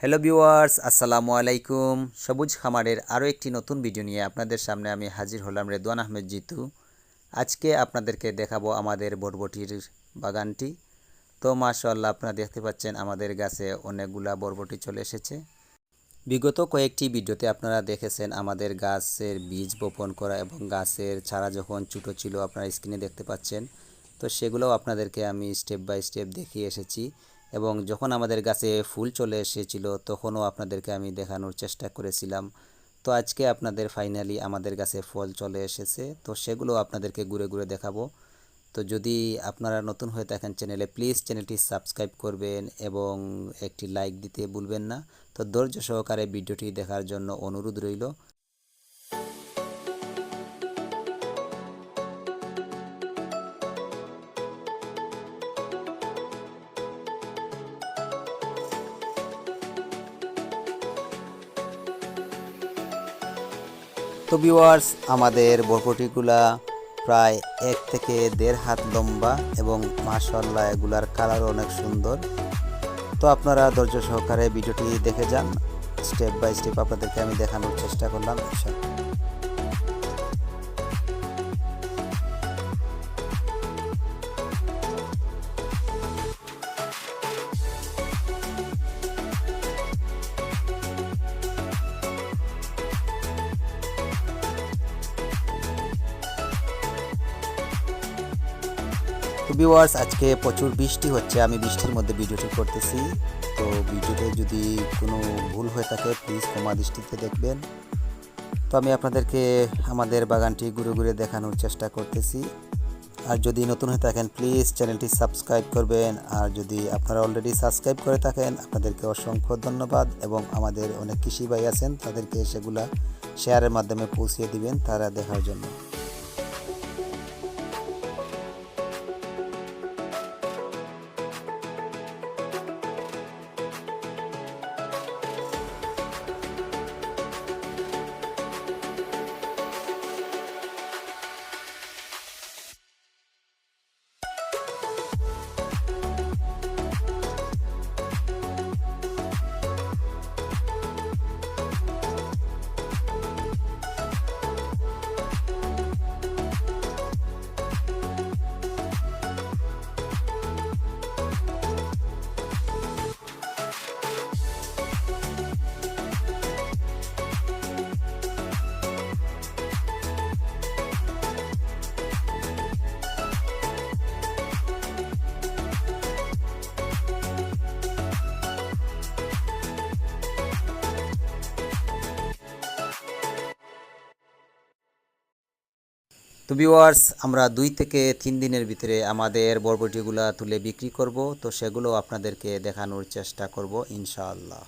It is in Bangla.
হ্যালো ভিউয়ার্স, আসসালামু আলাইকুম। সবুজ খামারের আরও একটি নতুন ভিডিও নিয়ে আপনাদের সামনে আমি হাজির হলাম, রেদওয়ান আহমেদ জিতু। আজকে আপনাদেরকে দেখাবো আমাদের বরবটির বাগানটি। তো মাশাআল্লাহ, আপনারা দেখতে পাচ্ছেন আমাদের গাছে অনেকগুলা বরবটি চলে এসেছে। বিগত কয়েকটি ভিডিওতে আপনারা দেখেছেন আমাদের গাছের বীজ বপন করা এবং গাছের চারা যখন ছোটো ছিল আপনারা স্ক্রিনে দেখতে পাচ্ছেন। তো সেগুলোও আপনাদেরকে আমি স্টেপ বাই স্টেপ দেখিয়ে এসেছি এবং যখন আমাদের গাছে ফুল চলে এসেছিল তখনও আপনাদেরকে আমি দেখানোর চেষ্টা করেছিলাম। তো আজকে আপনাদের ফাইনালি আমাদের গাছে ফল চলে এসেছে, তো সেগুলো আপনাদেরকে ঘুরে ঘুরে দেখাবো। তো যদি আপনারা নতুন হয়ে থাকেন চ্যানেলে, প্লিজ চ্যানেলটি সাবস্ক্রাইব করবেন এবং একটি লাইক দিতে ভুলবেন না। তো ধৈর্য সহকারে ভিডিওটি দেখার জন্য অনুরোধ রইল। তো ভিউয়ার্স, আমাদের বরবটিগুলা প্রায় 1 থেকে 1.5 হাত লম্বা এবং মাশাআল্লাহ এগুলার কালারও অনেক সুন্দর। তো আপনারা ধৈর্য সহকারে ভিডিওটি দেখে যান, স্টেপ বাই স্টেপ আপনাদেরকে আমি দেখানোর চেষ্টা করলাম। তো ভিউয়ার্স, আজকে প্রচুর বৃষ্টি হচ্ছে, আমি বৃষ্টির মধ্যে ভিডিওটি করতেছি। তো ভিডিওতে যদি কোনো ভুল হয়ে থাকে প্লিজ ক্ষমা দৃষ্টিতে দেখবেন। তো আমি আপনাদেরকে আমাদের বাগানটি ঘুরে ঘুরে দেখানোর চেষ্টা করতেছি। আর যদি নতুন হয়ে থাকেন প্লিজ চ্যানেলটি সাবস্ক্রাইব করবেন। আর যদি আপনারা অলরেডি সাবস্ক্রাইব করে থাকেন আপনাদেরকে অসংখ্য ধন্যবাদ, এবং আমাদের অনেক কৃষি ভাই আছেন তাদেরকে সেগুলা শেয়ারের মাধ্যমে পৌঁছিয়ে দিবেন তারা দেখার জন্য। তো ভিউয়ার্স, আমরা 2 থেকে 3 দিনের ভিতরে আমাদের বরবটিগুলা তুলে বিক্রি করব। তো সেগুলো আপনাদেরকে দেখানোর চেষ্টা করব ইনশাআল্লাহ।